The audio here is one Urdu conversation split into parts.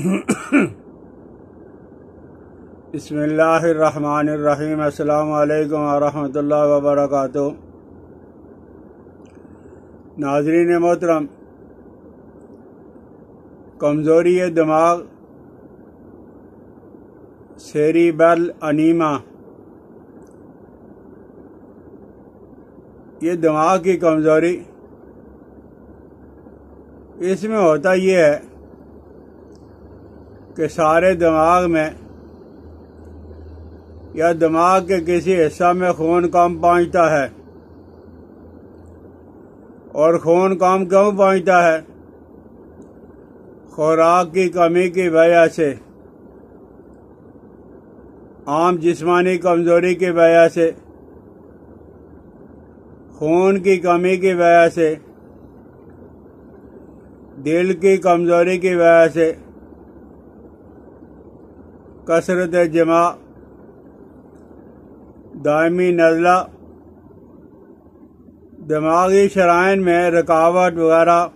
بسم اللہ الرحمن الرحیم۔ السلام علیکم ورحمۃ اللہ وبرکاتہ۔ ناظرین محترم، کمزوری دماغ سیریبرل انیما، یہ دماغ کی کمزوری، اس میں ہوتا یہ ہے کہ سارے دماغ میں یا دماغ کے کسی حصہ میں خون کم پہنچتا ہے۔ اور خون کم کیوں پہنچتا ہے؟ خوراک کی کمی کی وجہ سے، عام جسمانی کمزوری کی وجہ سے، خون کی کمی کی وجہ سے، دل کی کمزوری کی وجہ سے، کثرت جماع، دائمی نزلہ، دماغی شرائن میں رکاوٹ وغیرہ،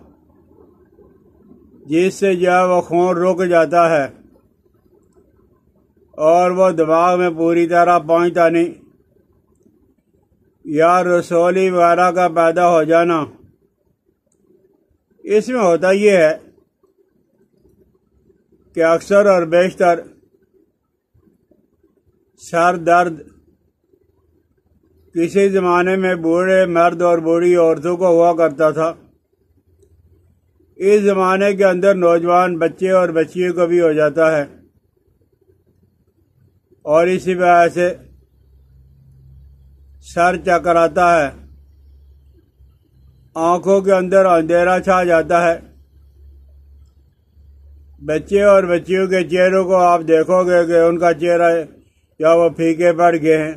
جس سے وہ خون رک جاتا ہے اور وہ دماغ میں پوری طرح پہنچتا نہیں، یا رسولی وغیرہ کا پیدا ہو جانا۔ اس میں ہوتا یہ ہے کہ اکثر اور بیشتر سر درد کسی زمانے میں بوڑھے مرد اور بوڑھی عورتوں کو ہوا کرتا تھا، اس زمانے کے اندر نوجوان بچے اور بچیوں کو بھی ہو جاتا ہے، اور اسی وجہ سے سر چکر آتا ہے، آنکھوں کے اندر اندھیرا چھا جاتا ہے۔ بچے اور بچیوں کے چہروں کو آپ دیکھو گے کہ ان کا چہرہ یا وہ پھیکے پڑ گئے ہیں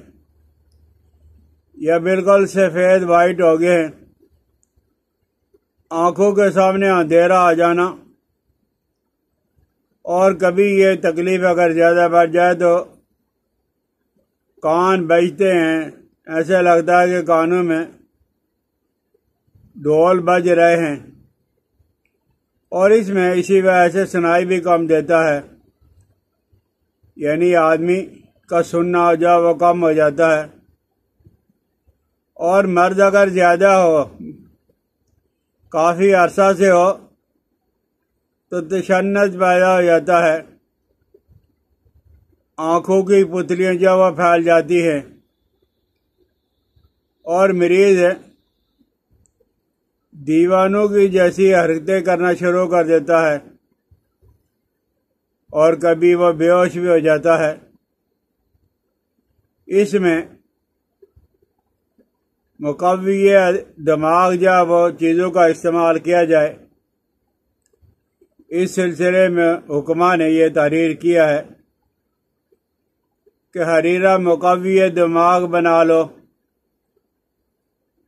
یا بالکل سفید وائٹ ہو گئے ہیں، آنکھوں کے سامنے اندھیرا آ جانا، اور کبھی یہ تکلیف اگر زیادہ بڑھ جائے تو کان بجتے ہیں، ایسے لگتا ہے کہ کانوں میں ڈھول بج رہے ہیں، اور اس میں اسی وجہ سے سنائی بھی کم دیتا ہے، یعنی آدمی کا سننا جو وہ کم ہو جاتا ہے۔ اور مرض اگر زیادہ ہو، کافی عرصہ سے ہو، تو تشنج پیدا ہو جاتا ہے، آنکھوں کی پتلیاں جو وہ پھیل جاتی ہیں، اور مریض دیوانوں کی جیسی حرکتیں کرنا شروع کر دیتا ہے، اور کبھی وہ بے ہوش بھی ہو جاتا ہے۔ اس میں مقوی دماغ جو وہ چیزوں کا استعمال کیا جائے، اس سلسلے میں حکماء نے یہ تحریر کیا ہے کہ حریرہ مقوی دماغ بنا لو،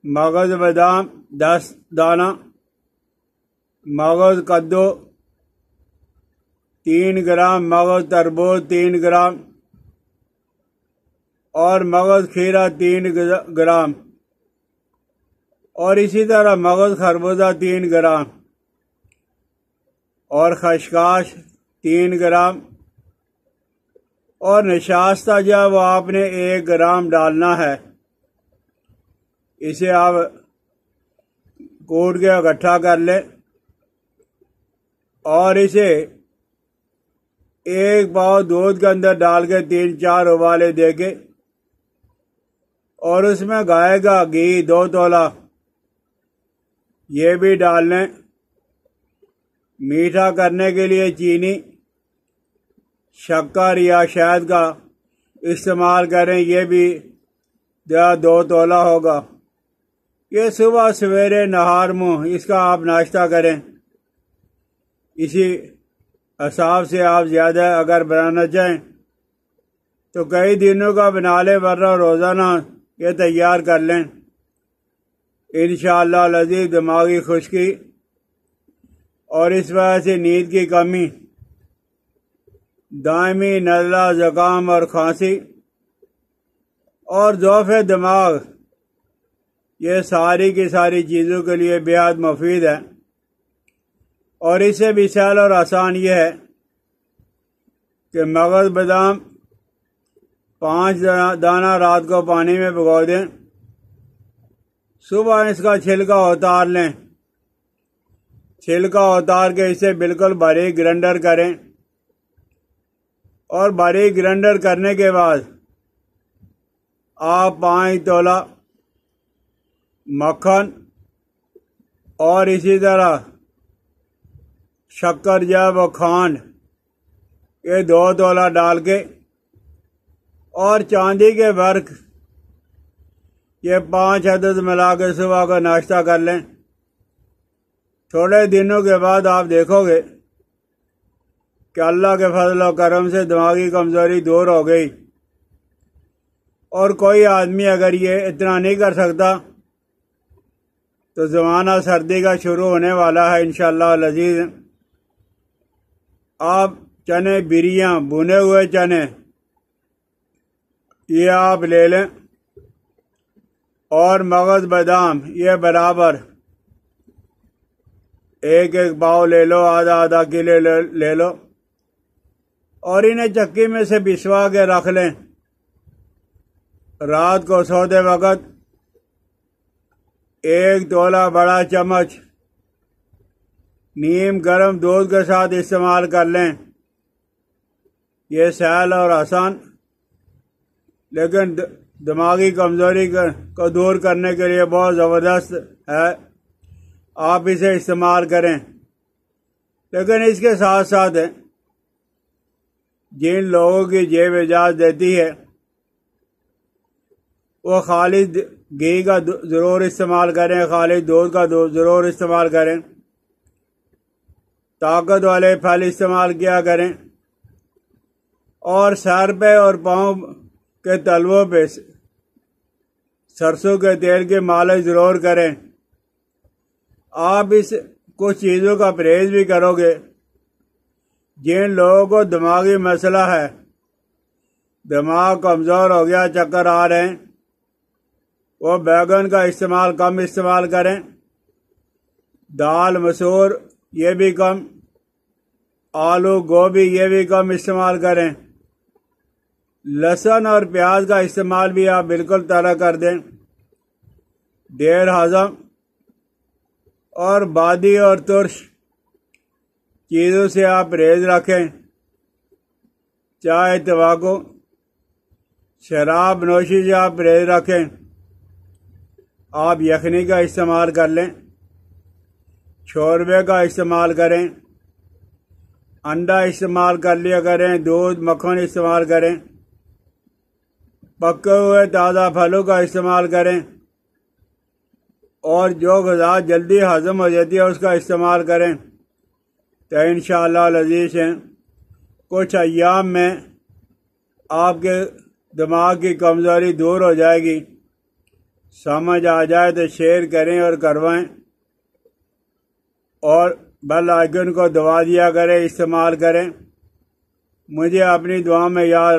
مغز بادام 10 دانہ، مغز کدو 3 گرام، مغز تربوز 3 گرام، اور مغز کھیرا 3 گرام، اور اسی طرح مغز خربوزہ 3 گرام، اور خشخاش 3 گرام، اور نشاستہ جو وہ آپ نے 1 گرام ڈالنا ہے۔ اسے آپ کوٹ کے اکٹھا کر لیں، اور اسے 1 پاؤ دودھ کے اندر ڈال کے 3-4 ابالے دے کے، اور اس میں گائے کا گھی 2 تولہ یہ بھی ڈال لیں۔ میٹھا کرنے کے لیے چینی، شکر یا شہد کا استعمال کریں، یہ بھی 2 تولہ ہوگا۔ یہ صبح سویرے نہار منہ اس کا آپ ناشتہ کریں۔ اسی حساب سے آپ زیادہ اگر بنانا چاہیں تو کئی دنوں کا بنا لیں، ورنہ روزانہ یہ تیار کر لیں۔ انشاءاللہ العزیز دماغی خشکی اور اس وجہ سے نیند کی کمی، دائمی نزلہ، زکام اور کھانسی، اور ضعف دماغ، یہ ساری کی ساری چیزوں کے لیے بے حد مفید ہے۔ اور اس سے بھی سہل اور آسان یہ ہے کہ مغز بادام 5 دانہ رات کو پانی میں بھگو دیں، صبح اس کا چھلکا اتار لیں، چھلکا اتار کے اسے بالکل باریک گرائنڈر کریں، اور باریک گرائنڈر کرنے کے بعد آپ 5 تولہ مکھن اور اسی طرح شکر جب و کھانڈ یہ 2 تولہ ڈال کے اور چاندی کے ورق یہ 5 عدد ملا کے صبح کا ناشتہ کر لیں۔ تھوڑے دنوں کے بعد آپ دیکھو گے کہ اللہ کے فضل و کرم سے دماغی کمزوری دور ہو گئی، اور کوئی آدمی اگر یہ اتنا نہیں کر سکتا تو زمانہ سردی کا شروع ہونے والا ہے انشاءاللہ العزیز۔ آپ چنے بریاں بھنے ہوئے چنے یہ آپ لے لیں، اور مغز بادام یہ برابر 1 پاؤ لے لو، آدھا کلو لے لو، اور انہیں چکی میں سے پسوا کے رکھ لیں۔ رات کو سوتے وقت 1 تولہ بڑا چمچ نیم گرم دودھ کے ساتھ استعمال کر لیں۔ یہ سہل اور آسان لیکن دماغی کمزوری کو دور کرنے کے لیے بہت زبردست ہے، آپ اسے استعمال کریں۔ لیکن اس کے ساتھ ساتھ جن لوگوں کی جیب اجازت دیتی ہے وہ خالص گھی کا ضرور استعمال کریں، خالص دودھ کا ضرور استعمال کریں، طاقت والے پھل استعمال کیا کریں، اور سر پہ اور پاؤں کے تلووں پہ سرسوں کے تیل کی مالش ضرور کریں۔ آپ اس کچھ چیزوں کا پرہیز بھی کرو گے۔ جن لوگوں کو دماغی مسئلہ ہے، دماغ کمزور ہو گیا، چکر آ رہے ہیں، وہ بیگن کا استعمال کم استعمال کریں، دال مسور یہ بھی کم، آلو گوبھی یہ بھی کم استعمال کریں، لہسن اور پیاز کا استعمال بھی آپ بالکل ترک کر دیں۔ دیر ہضم اور بادی اور ترش چیزوں سے آپ پرہیز رکھیں، چائے تمباکو شراب نوشی سے آپ پرہیز رکھیں۔ آپ یخنی کا استعمال کر لیں، شوربے کا استعمال کریں، انڈا استعمال کر لیا کریں، دودھ مکھن استعمال کریں، پکے ہوئے تازہ پھلوں کا استعمال کریں، اور جو غذا جلدی ہضم ہو جاتی ہے اس کا استعمال کریں، تو انشاءاللہ العزیز کچھ ایام میں آپ کے دماغ کی کمزوری دور ہو جائے گی۔ سمجھ آ جائے تو شیئر کریں اور کروائیں، اور بیل آئیکن کو دبا دیا کریں، استعمال کریں۔ مجھے اپنی دعا میں یاد